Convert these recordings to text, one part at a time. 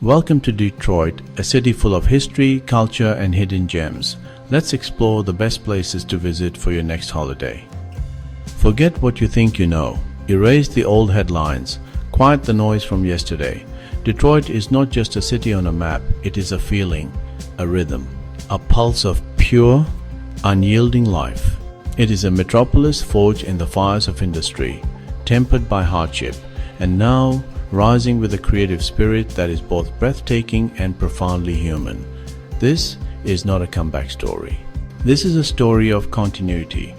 Welcome to Detroit, a city full of history, culture, and hidden gems. Let's explore the best places to visit for your next holiday. Forget what you think you know. Erase the old headlines. Quiet the noise from yesterday. Detroit is not just a city on a map, it is a feeling, a rhythm, a pulse of pure, unyielding life. It is a metropolis forged in the fires of industry, tempered by hardship, and now rising with a creative spirit that is both breathtaking and profoundly human. This is not a comeback story. This is a story of continuity,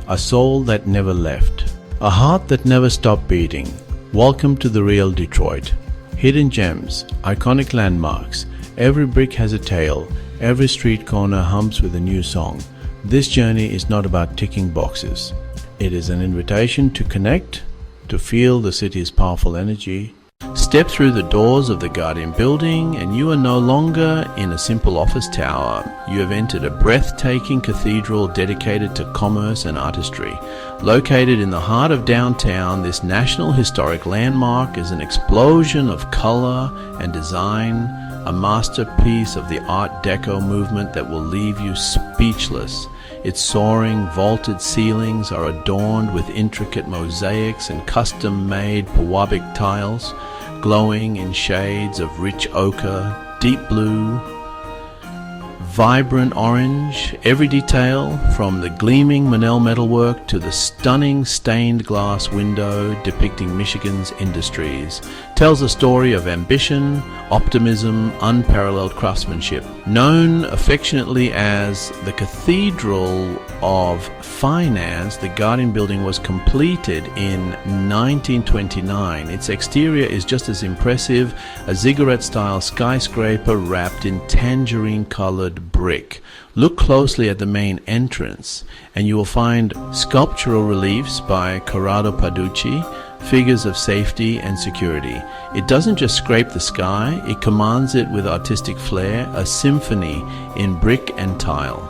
a soul that never left, a heart that never stopped beating. Welcome to the real Detroit. Hidden gems, iconic landmarks, every brick has a tale, every street corner hums with a new song. This journey is not about ticking boxes. It is an invitation to connect, to feel the city's powerful energy. Step through the doors of the Guardian building and you are no longer in a simple office tower. You have entered a breathtaking cathedral dedicated to commerce and artistry. Located in the heart of downtown, this National Historic Landmark is an explosion of color and design, a masterpiece of the Art Deco movement that will leave you speechless. Its soaring, vaulted ceilings are adorned with intricate mosaics and custom-made Pewabic tiles, glowing in shades of rich ochre, deep blue, vibrant orange. Every detail, from the gleaming Manel metalwork to the stunning stained glass window depicting Michigan's industries, tells a story of ambition, optimism, unparalleled craftsmanship. Known affectionately as the Cathedral of Finance, the Guardian building was completed in 1929. Its exterior is just as impressive, a ziggurat-style skyscraper wrapped in tangerine-colored brick. Look closely at the main entrance and you will find sculptural reliefs by Corrado Paducci, figures of safety and security. It doesn't just scrape the sky, it commands it with artistic flair, a symphony in brick and tile.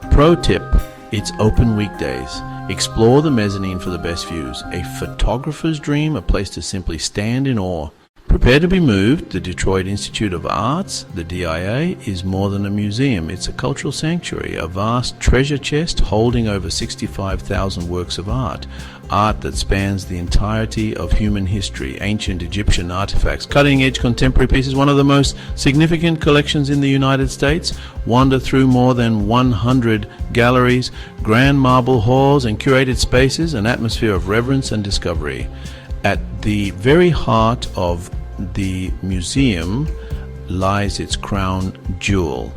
Pro tip, it's open weekdays. Explore the mezzanine for the best views. A photographer's dream, a place to simply stand in awe. Prepare to be moved. The Detroit Institute of Arts, the DIA, is more than a museum. It's a cultural sanctuary, a vast treasure chest holding over 65,000 works of art. Art that spans the entirety of human history, ancient Egyptian artifacts, cutting-edge contemporary pieces, one of the most significant collections in the United States. Wander through more than 100 galleries, grand marble halls and curated spaces, an atmosphere of reverence and discovery. At the very heart of the museum lies its crown jewel,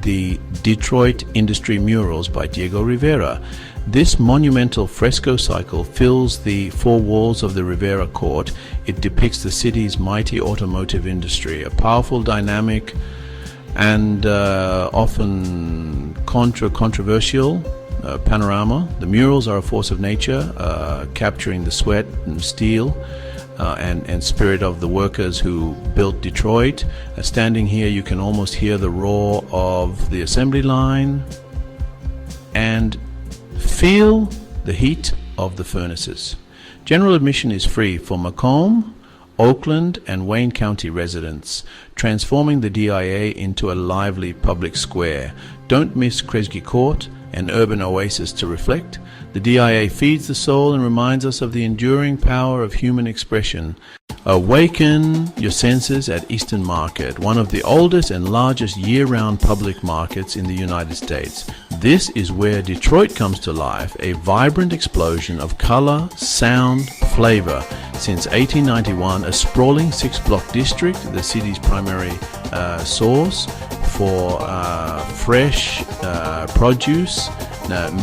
the Detroit Industry Murals by Diego Rivera. This monumental fresco cycle fills the four walls of the Rivera Court. It depicts the city's mighty automotive industry, a powerful, dynamic, and often controversial panorama. The murals are a force of nature, capturing the sweat and steel and spirit of the workers who built Detroit. Standing here, you can almost hear the roar of the assembly line and feel the heat of the furnaces. General admission is free for Macomb, Oakland, and Wayne County residents, transforming the DIA into a lively public square. Don't miss Kresge Court, an urban oasis to reflect. The DIA feeds the soul and reminds us of the enduring power of human expression. Awaken your senses at Eastern Market, one of the oldest and largest year-round public markets in the United States. This is where Detroit comes to life, a vibrant explosion of color, sound, flavor. Since 1891, a sprawling six-block district, the city's primary source for fresh produce,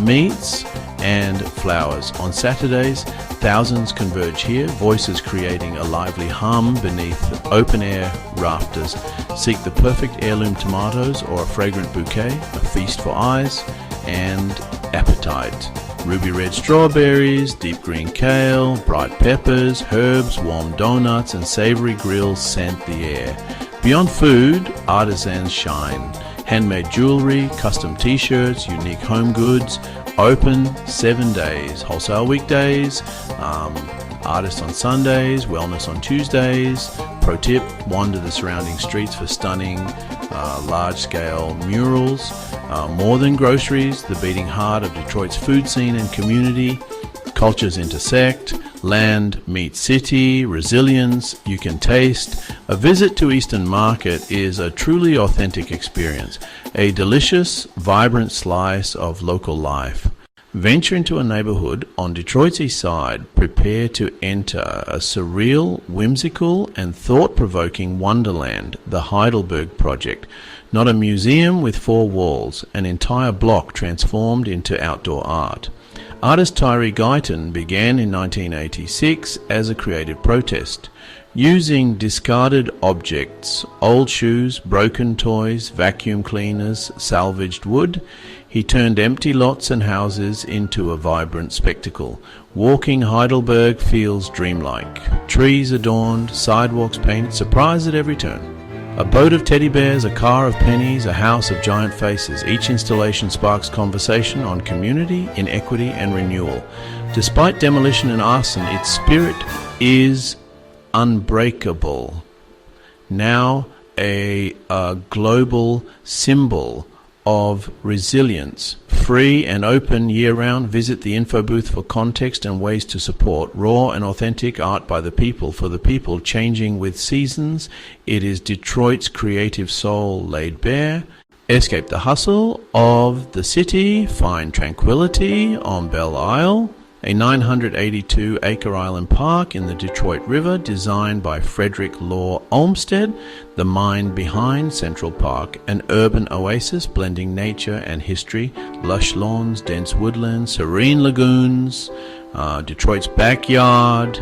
meats, and flowers. On Saturdays, thousands converge here, voices creating a lively hum beneath open-air rafters. Seek the perfect heirloom tomatoes or a fragrant bouquet, a feast for eyes and appetite. Ruby red strawberries, deep green kale, bright peppers, herbs, warm donuts, and savory grills scent the air. Beyond food, artisans shine. Handmade jewelry, custom t-shirts, unique home goods, open 7 days. Wholesale weekdays, artists on Sundays, wellness on Tuesdays, Pro tip, wander the surrounding streets for stunning large-scale murals. More than groceries, the beating heart of Detroit's food scene and community. Cultures intersect, land meets city, resilience you can taste. A visit to Eastern Market is a truly authentic experience, a delicious, vibrant slice of local life. Venture into a neighborhood on Detroit's east side. Prepare to enter a surreal, whimsical, and thought-provoking wonderland, the Heidelberg Project. Not a museum with four walls, an entire block transformed into outdoor art. Artist Tyree Guyton began in 1986 as a creative protest. Using discarded objects, old shoes, broken toys, vacuum cleaners, salvaged wood, he turned empty lots and houses into a vibrant spectacle. Walking Heidelberg feels dreamlike. Trees adorned, sidewalks painted, surprise at every turn. A boat of teddy bears, a car of pennies, a house of giant faces. Each installation sparks conversation on community, inequity, and renewal. Despite demolition and arson, its spirit is unbreakable. Now a global symbol of resilience. Free and open year-round. Visit the info booth for context and ways to support raw and authentic art by the people, for the people, changing with seasons. It is Detroit's creative soul laid bare. Escape the hustle of the city. Find tranquility on Belle Isle, a 982-acre island park in the Detroit River designed by Frederick Law Olmsted, the mind behind Central Park, an urban oasis blending nature and history, lush lawns, dense woodlands, serene lagoons, Detroit's backyard,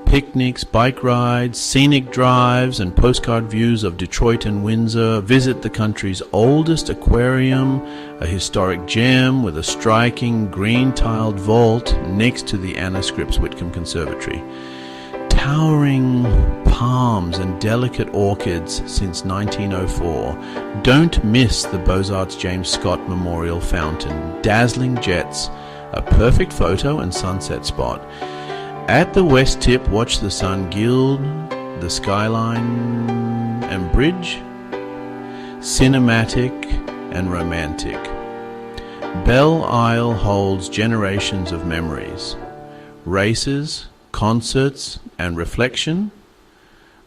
picnics, bike rides, scenic drives, and postcard views of Detroit and Windsor. Visit the country's oldest aquarium, a historic gem with a striking green-tiled vault next to the Anna Scripps Whitcomb Conservatory. Towering palms and delicate orchids since 1904. Don't miss the Beaux-Arts James Scott Memorial Fountain. Dazzling jets, a perfect photo and sunset spot. At the west tip, watch the sun gild the skyline and bridge. Cinematic and romantic. Belle Isle holds generations of memories. Races, concerts, and reflection.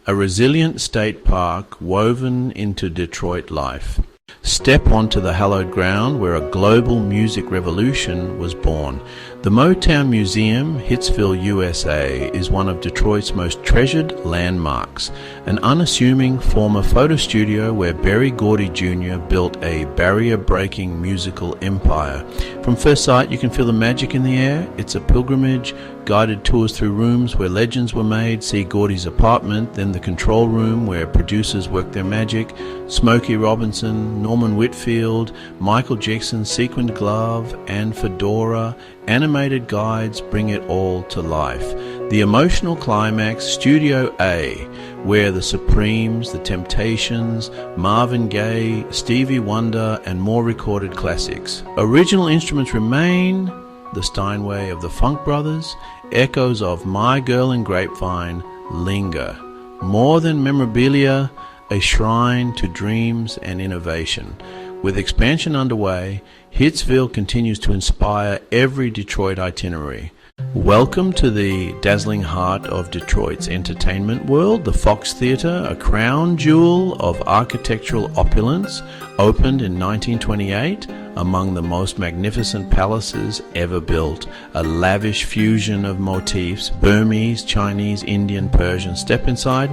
A resilient state park woven into Detroit life. Step onto the hallowed ground where a global music revolution was born. The Motown Museum, Hitsville, USA, is one of Detroit's most treasured landmarks, an unassuming former photo studio where Berry Gordy Jr. built a barrier-breaking musical empire. From first sight, you can feel the magic in the air. It's a pilgrimage, guided tours through rooms where legends were made. See Gordy's apartment, then the control room where producers work their magic. Smokey Robinson, Norman Whitfield, Michael Jackson's sequined glove and fedora. Animated guides bring it all to life. The emotional climax, Studio A, where the Supremes, the Temptations, Marvin Gaye, Stevie Wonder, and more recorded classics. Original instruments remain, the Steinway of the Funk Brothers, echoes of My Girl and Grapevine linger. More than memorabilia, a shrine to dreams and innovation. With expansion underway, Hitsville continues to inspire every Detroit itinerary. Welcome to the dazzling heart of Detroit's entertainment world. The Fox Theatre, a crown jewel of architectural opulence, opened in 1928, among the most magnificent palaces ever built. A lavish fusion of motifs, Burmese, Chinese, Indian, Persian. Step inside.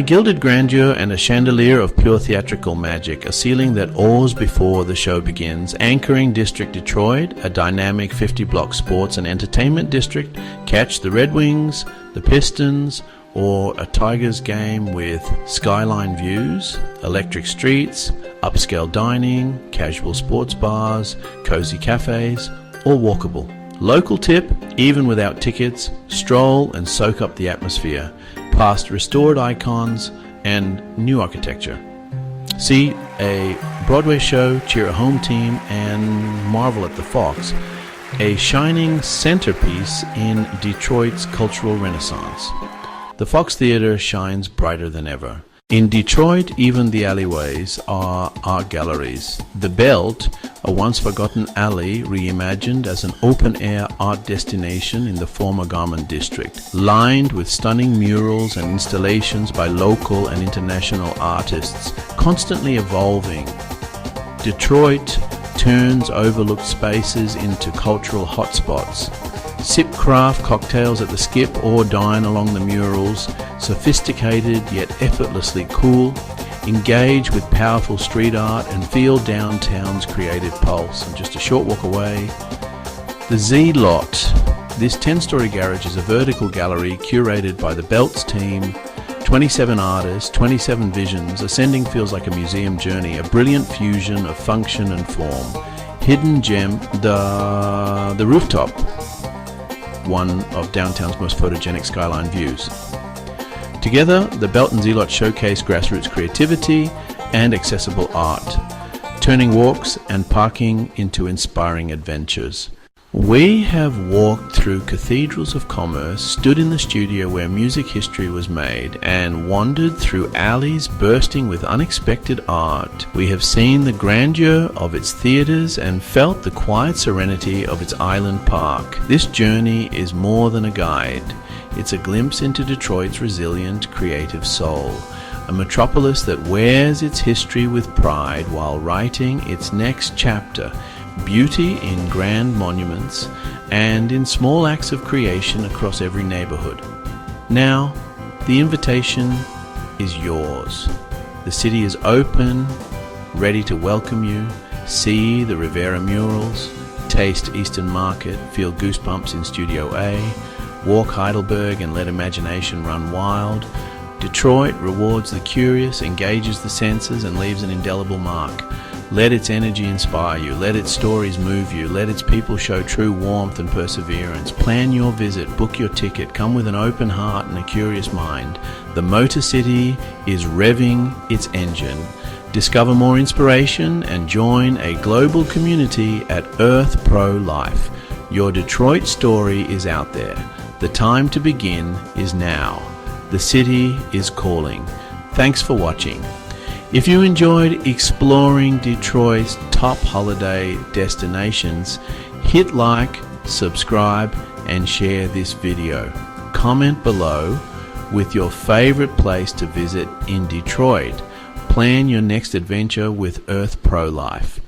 Gilded grandeur and a chandelier of pure theatrical magic, a ceiling that awes before the show begins. Anchoring District Detroit, a dynamic 50-block sports and entertainment district. Catch the Red Wings, the Pistons, or a Tigers game with skyline views, electric streets, upscale dining, casual sports bars, cozy cafes, or walkable. Local tip, even without tickets, stroll and soak up the atmosphere, past restored icons and new architecture. See a Broadway show, cheer a home team, and marvel at the Fox. a shining centerpiece in Detroit's cultural renaissance. The Fox Theatre shines brighter than ever. In Detroit, even the alleyways are art galleries. The Belt, a once forgotten alley reimagined as an open-air art destination in the former Garment District, lined with stunning murals and installations by local and international artists, constantly evolving. Detroit turns overlooked spaces into cultural hotspots. Sip craft cocktails at the Skip or dine along the murals, sophisticated yet effortlessly cool. Engage with powerful street art and feel downtown's creative pulse. And just a short walk away, the Z Lot. This 10-story garage is a vertical gallery curated by the Belts team. 27 artists, 27 visions. Ascending feels like a museum journey, a brilliant fusion of function and form. Hidden gem, the rooftop, one of downtown's most photogenic skyline views. Together, the Belt and Z-Lot showcase grassroots creativity and accessible art, turning walks and parking into inspiring adventures. We have walked through cathedrals of commerce, stood in the studio where music history was made, and wandered through alleys bursting with unexpected art. We have seen the grandeur of its theaters and felt the quiet serenity of its island park. This journey is more than a guide. It's a glimpse into Detroit's resilient, creative soul. A metropolis that wears its history with pride while writing its next chapter. Beauty in grand monuments and in small acts of creation across every neighborhood. Now, the invitation is yours. The city is open, ready to welcome you. See the Rivera murals, taste Eastern Market, feel goosebumps in Studio A, walk Heidelberg and let imagination run wild. Detroit rewards the curious, engages the senses, and leaves an indelible mark. Let its energy inspire you. Let its stories move you. Let its people show true warmth and perseverance. Plan your visit. Book your ticket. Come with an open heart and a curious mind. The Motor City is revving its engine. Discover more inspiration and join a global community at EarthProLife. Your Detroit story is out there. The time to begin is now. The city is calling. Thanks for watching. If you enjoyed exploring Detroit's top holiday destinations, hit like, subscribe, and share this video. Comment below with your favorite place to visit in Detroit. Plan your next adventure with EarthProLife.